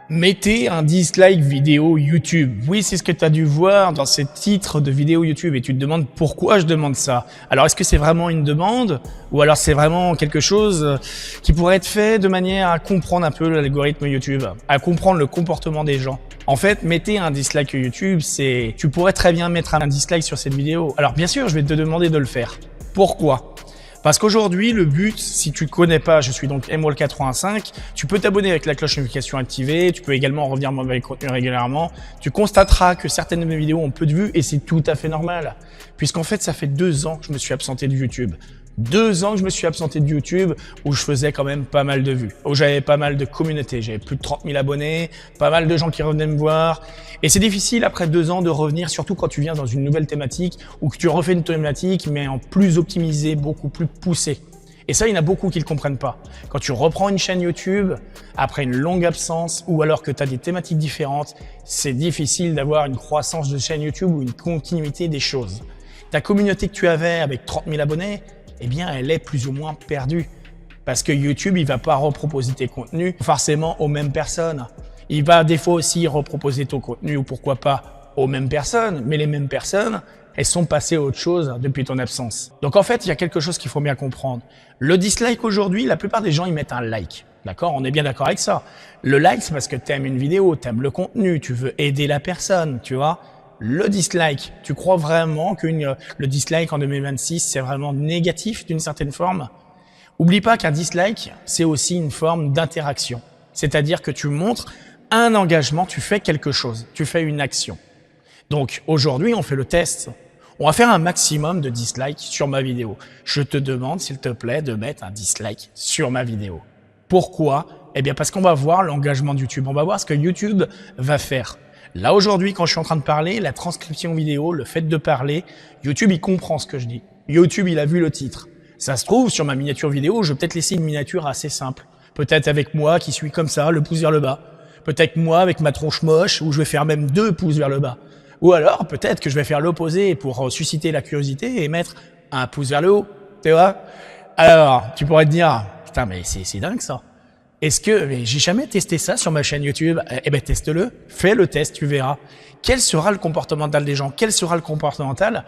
Mettez un dislike vidéo YouTube. Oui, c'est ce que tu as dû voir dans ces titres de vidéos YouTube et tu te demandes pourquoi je demande ça. Alors, est-ce que c'est vraiment une demande ou alors c'est vraiment quelque chose qui pourrait être fait de manière à comprendre un peu l'algorithme YouTube, à comprendre le comportement des gens? En fait, mettez un dislike YouTube, tu pourrais très bien mettre un dislike sur cette vidéo. Alors, bien sûr, je vais te demander de le faire. Pourquoi? Parce qu'aujourd'hui, le but, si tu ne connais pas, je suis donc MWall85, tu peux t'abonner avec la cloche de notification activée, tu peux également revenir avec les contenus régulièrement. Tu constateras que certaines de mes vidéos ont peu de vues et c'est tout à fait normal. Puisqu'en fait, ça fait 2 ans que je me suis absenté de YouTube. 2 ans que je me suis absenté de YouTube où je faisais quand même pas mal de vues, où j'avais pas mal de communauté, j'avais plus de 30 000 abonnés, pas mal de gens qui revenaient me voir. Et c'est difficile après 2 ans de revenir, surtout quand tu viens dans une nouvelle thématique ou que tu refais une thématique mais en plus optimisée, beaucoup plus poussée. Et ça, il y en a beaucoup qui ne le comprennent pas. Quand tu reprends une chaîne YouTube, après une longue absence ou alors que tu as des thématiques différentes, c'est difficile d'avoir une croissance de chaîne YouTube ou une continuité des choses. Ta communauté que tu avais avec 30 000 abonnés, eh bien, elle est plus ou moins perdue. Parce que YouTube, il va pas reproposer tes contenus forcément aux mêmes personnes. Il va des fois aussi reproposer ton contenu ou pourquoi pas aux mêmes personnes. Mais les mêmes personnes, elles sont passées à autre chose depuis ton absence. Donc en fait, il y a quelque chose qu'il faut bien comprendre. Le dislike aujourd'hui, la plupart des gens, ils mettent un like. D'accord? On est bien d'accord avec ça. Le like, c'est parce que tu aimes une vidéo, tu aimes le contenu, tu veux aider la personne, tu vois? Le dislike, tu crois vraiment que le dislike en 2026, c'est vraiment négatif d'une certaine forme? Oublie pas qu'un dislike, c'est aussi une forme d'interaction. C'est-à-dire que tu montres un engagement, tu fais quelque chose, tu fais une action. Donc aujourd'hui, on fait le test. On va faire un maximum de dislikes sur ma vidéo. Je te demande, s'il te plaît, de mettre un dislike sur ma vidéo. Pourquoi? Eh bien parce qu'on va voir l'engagement de YouTube. On va voir ce que YouTube va faire. Là, aujourd'hui, quand je suis en train de parler, la transcription vidéo, le fait de parler, YouTube, il comprend ce que je dis. YouTube, il a vu le titre. Ça se trouve, sur ma miniature vidéo, je vais peut-être laisser une miniature assez simple. Peut-être avec moi qui suis comme ça, le pouce vers le bas. Peut-être moi avec ma tronche moche, où je vais faire même 2 pouces vers le bas. Ou alors, peut-être que je vais faire l'opposé pour susciter la curiosité et mettre un pouce vers le haut. Tu vois? Alors, tu pourrais te dire, putain, mais c'est dingue ça. Est-ce que j'ai jamais testé ça sur ma chaîne YouTube? Eh ben teste-le, fais le test, tu verras. Quel sera le comportemental des gens? Quel sera le comportemental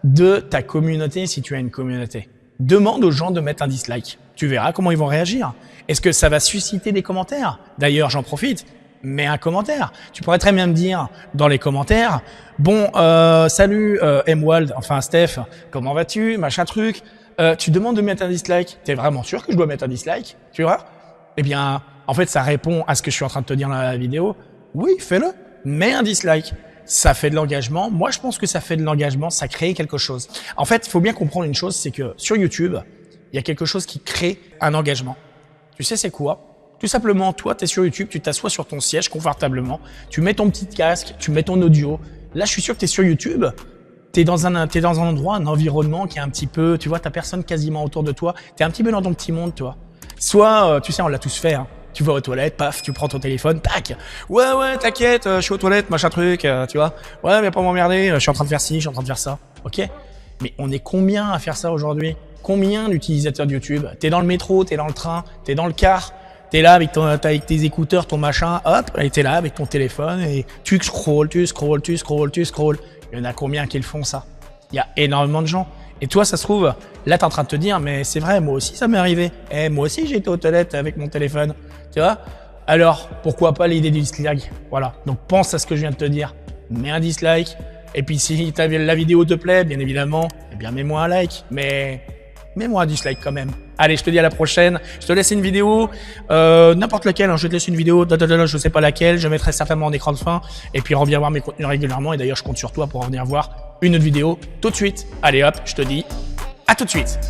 de ta communauté si tu as une communauté? Demande aux gens de mettre un dislike. Tu verras comment ils vont réagir. Est-ce que ça va susciter des commentaires? D'ailleurs, j'en profite. Mets un commentaire. Tu pourrais très bien me dire dans les commentaires, bon, salut MWall, enfin Steph, comment vas-tu? Machin truc. Tu demandes de mettre un dislike. T'es vraiment sûr que je dois mettre un dislike? Tu vois? Eh bien, en fait, ça répond à ce que je suis en train de te dire dans la vidéo. Oui, fais-le. Mets un dislike. Ça fait de l'engagement. Moi, je pense que ça fait de l'engagement. Ça crée quelque chose. En fait, il faut bien comprendre une chose, c'est que sur YouTube, il y a quelque chose qui crée un engagement. Tu sais, c'est quoi? Tout simplement, toi, tu es sur YouTube, tu t'assois sur ton siège confortablement, tu mets ton petit casque, tu mets ton audio. Là, je suis sûr que tu es sur YouTube. T'es dans un endroit, un environnement qui est un petit peu, tu vois, t'as personne quasiment autour de toi. T'es un petit peu dans ton petit monde, toi. Soit, tu sais, on l'a tous fait, hein. Tu vas aux toilettes, paf, tu prends ton téléphone, tac. Ouais, t'inquiète, je suis aux toilettes, machin truc, tu vois. Ouais, mais pas m'emmerder, je suis en train de faire ci, je suis en train de faire ça. Ok? Mais on est combien à faire ça aujourd'hui? Combien d'utilisateurs de YouTube? T'es dans le métro, t'es dans le train, t'es dans le car, t'es là avec tes écouteurs, ton machin, hop, et t'es là avec ton téléphone et tu scrolls. Il y en a combien qui le font ça? Il y a énormément de gens. Et toi, ça se trouve, là, t'es en train de te dire, mais c'est vrai, moi aussi, ça m'est arrivé. Moi aussi, j'ai été aux toilettes avec mon téléphone. Tu vois? Alors, pourquoi pas l'idée du dislike? Voilà. Donc, pense à ce que je viens de te dire. Mets un dislike. Et puis, si la vidéo te plaît, bien évidemment, eh bien, mets-moi un like. Mais mets-moi un dislike quand même. Allez, je te dis à la prochaine. Je te laisse une vidéo, n'importe laquelle. Hein, je te laisse une vidéo, je sais pas laquelle. Je mettrai certainement en écran de fin. Et puis, reviens voir mes contenus régulièrement. Et d'ailleurs, je compte sur toi pour revenir voir une autre vidéo tout de suite. Allez hop, je te dis à tout de suite.